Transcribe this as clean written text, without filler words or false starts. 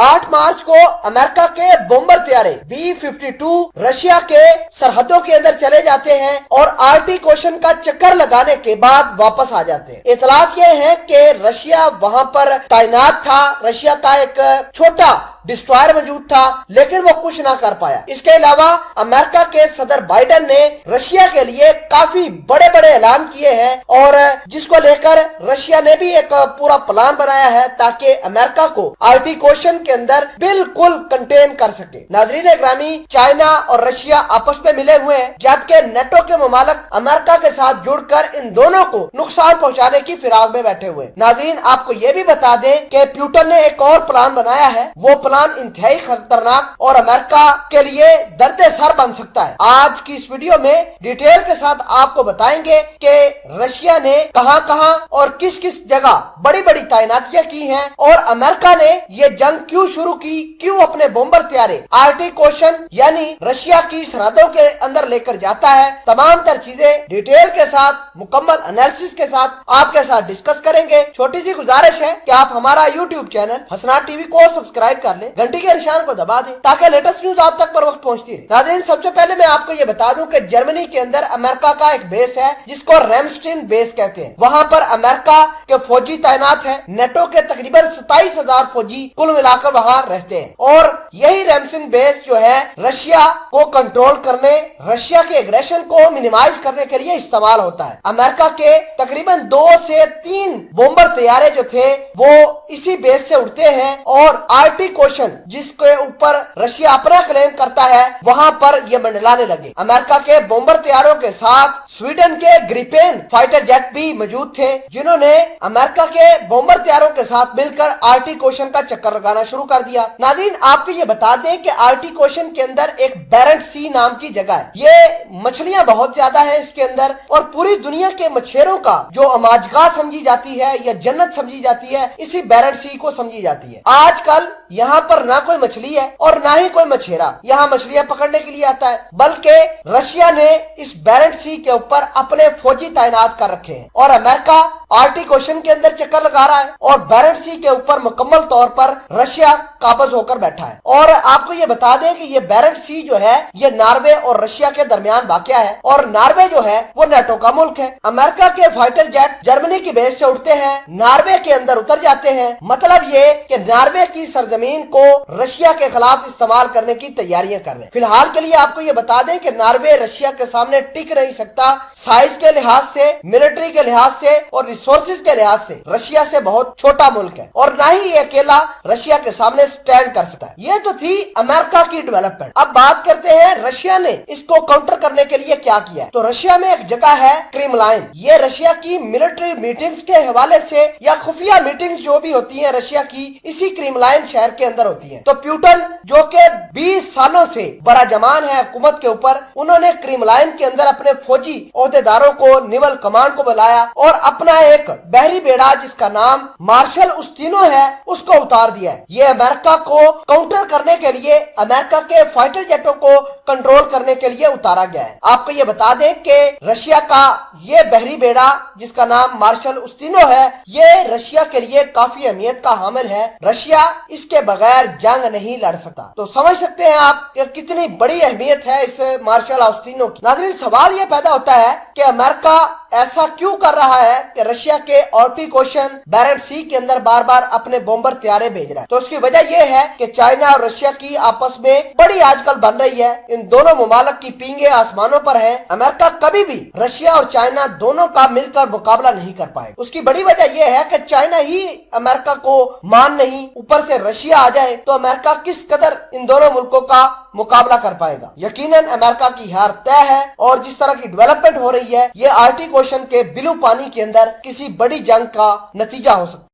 8 मार्च को अमेरिका के बॉम्बर तैयारे B-52 रशिया के सरहदों के अंदर चले जाते हैं और आर्टिक ओशन का चक्कर लगाने के बाद वापस आ जाते हैं। इतलात ये है कि रशिया वहां पर तैनात था, रशिया का एक छोटा डिस्ट्रॉयर मौजूद था, लेकिन वो कुछ ना कर पाया। इसके अलावा अमेरिका के सदर बाइडेन ने रशिया के लिए काफी बड़े बड़े ऐलान किए हैं और जिसको लेकर रशिया ने भी एक पूरा प्लान बनाया है ताकि अमेरिका को आर्टिक ओशन के अंदर बिल्कुल कंटेन कर सके। नाजरीन ग्रामी, चाइना और रशिया आपस में मिले हुए हैं, जबकि नेटो के मुमालिक अमेरिका के साथ जुड़कर इन दोनों को नुकसान पहुंचाने की फिराक में बैठे हुए। नाजरीन, आपको ये भी बता दें कि प्यूटन ने एक और प्लान बनाया है। वो प्लान इंतहाई खतरनाक और अमेरिका के लिए दर्द सर बन सकता है। आज की इस वीडियो में डिटेल के साथ आपको बताएंगे कि रशिया ने कहां-कहां और किस किस जगह बड़ी बड़ी तैनातियां की हैं और अमेरिका ने ये जंग क्यों शुरू की, क्यों अपने बॉम्बर तैयारे आर्टिक ओशन यानी रशिया की सरहदों के अंदर लेकर जाता है। तमाम तर चीजें डिटेल के साथ मुकम्मल एनालिसिस के साथ आपके साथ डिस्कस करेंगे। छोटी सी गुजारिश है कि आप हमारा यूट्यूब चैनल हसनाट टीवी को सब्सक्राइब कर ले, घंटी के निशान को दबा दें ताकि लेटेस्ट न्यूज आप तक पर वक्त पहुंचती रहे। नाज़रीन, सबसे पहले मैं आपको ये बता दूं कि जर्मनी के अंदर अमेरिका का एक बेस है जिसको रैमस्टीन बेस कहते हैं। वहां पर अमेरिका के फौजी तैनात हैं। नेटो के तकरीबन 27,000 फौजी कुल मिलाकर वहां रहते हैं और यही रैमस्टीन बेस जो है रशिया को कंट्रोल करने, रशिया के एग्रेशन को मिनिमाइज करने के लिए इस्तेमाल होता है। अमेरिका के तकरीबन 2 से 3 बॉम्बर तैयारे जो थे वो इसी बेस से उड़ते हैं और आर्टिक ओशन जिसके ऊपर रशिया अपना क्लेम करता है वहां पर ये मंडलाने लगे। अमेरिका के बॉम्बर तैयारों के साथ स्वीडन के ग्रिपेन फाइटर जेट भी मौजूद थे जिन्होंने अमेरिका के बॉम्बर तैयारों के साथ मिलकर आर्टिक ओशन का चक्कर लगाना शुरू कर दिया। नाज़रीन, आपको ये बता दें कि आर्टिक ओशन के अंदर एक बैरेंट सी नाम की जगह है। ये मछलियां बहुत ज्यादा है इसके अंदर और पूरी दुनिया के मछेरों का जो अमाजगाह समझी जाती है या जन्नत समझी जाती है, इसी बैरेंट सी को समझी जाती है। आजकल यहाँ पर ना कोई मछली है और ना ही कोई मछेरा यहाँ मछलियां पकड़ने के लिए आता है, बल्कि रशिया ने इस बैरेंट सी के ऊपर अपने फौजी तैनात कर रखे हैं और अमेरिका आर्टिक ओशन के अंदर चक्कर लगा रहा है और बैरेंट सी के ऊपर मुकम्मल तौर पर रशिया काबज होकर बैठा है। और आपको ये बता दें कि ये बैरेंट सी जो है ये नॉर्वे और रशिया के दरमियान वाक़या है और नॉर्वे जो है वो नेटो का मुल्क है। अमेरिका के फाइटर जेट जर्मनी की बेस से उड़ते हैं, नॉर्वे के अंदर उतर जाते हैं। मतलब ये कि नॉर्वे की सरजमीन को रशिया के खिलाफ इस्तेमाल करने की तैयारियां कर रहे हैं। फिलहाल के लिए आपको ये बता दें कि नॉर्वे रशिया के सामने टिक नहीं सकता। साइज के लिहाज से, मिलिट्री के लिहाज से और रिसोर्सेज के लिहाज से रशिया से बहुत छोटा मुल्क है और ना ही ये अकेला रशिया के सामने स्टैंड कर सकता है। ये तो थी अमेरिका की डेवलपमेंट। अब बात करते हैं रशिया ने इसको काउंटर करने के लिए क्या किया है। तो रशिया में एक जगह है क्रेमलाइन। ये रशिया की मिलिट्री मीटिंग्स के हवाले से या खुफिया मीटिंग्स जो भी होती है रशिया की, इसी क्रेमलाइन शहर के अंदर होती है। तो प्यूटन जो के 20 सालों से बड़ा जमान है हुकूमत के ऊपर, उन्होंने क्रेमलाइन के अंदर अपने फौजी ओहदेदारों को, नेवल कमांड को बुलाया और अपना एक बहरी बेड़ा जिसका नाम मार्शल उस्तिनो है उसको उतार दिया है। ये अमेरिका को काउंटर करने के लिए, अमेरिका के फाइटर जेटों को कंट्रोल करने के लिए उतारा गया है। आपको ये बता दें कि रशिया का ये बहरी बेड़ा जिसका नाम मार्शल उस्तिनो है, ये रशिया के लिए काफी अहमियत का हामिल है। रशिया इसके बगैर जंग नहीं लड़ सकता। तो समझ सकते हैं आप कि कितनी बड़ी अहमियत है इस मार्शल उस्तिनो की। नाज़रीन, सवाल ये पैदा होता है कि अमेरिका ऐसा क्यों कर रहा है कि रशिया के आर्टिक ओशन, बैरेंट सी के अंदर बार बार अपने बॉम्बर तैयारे भेज रहा है। तो उसकी वजह यह है कि चाइना और रशिया की आपस में बड़ी आजकल बन रही है। इन दोनों मुमालिक की पींगे आसमानों पर है। अमेरिका कभी भी रशिया और चाइना दोनों का मिलकर मुकाबला नहीं कर पाए। उसकी बड़ी वजह यह है कि चाइना ही अमेरिका को मान नहीं, ऊपर से रशिया आ जाए तो अमेरिका किस कदर इन दोनों मुल्कों का मुकाबला कर पाएगा। यकीनन अमेरिका की हार तय है और जिस तरह की डेवलपमेंट हो रही है, ये आर्टिक ओशन के ब्लू पानी के अंदर किसी बड़ी जंग का नतीजा हो सकता है।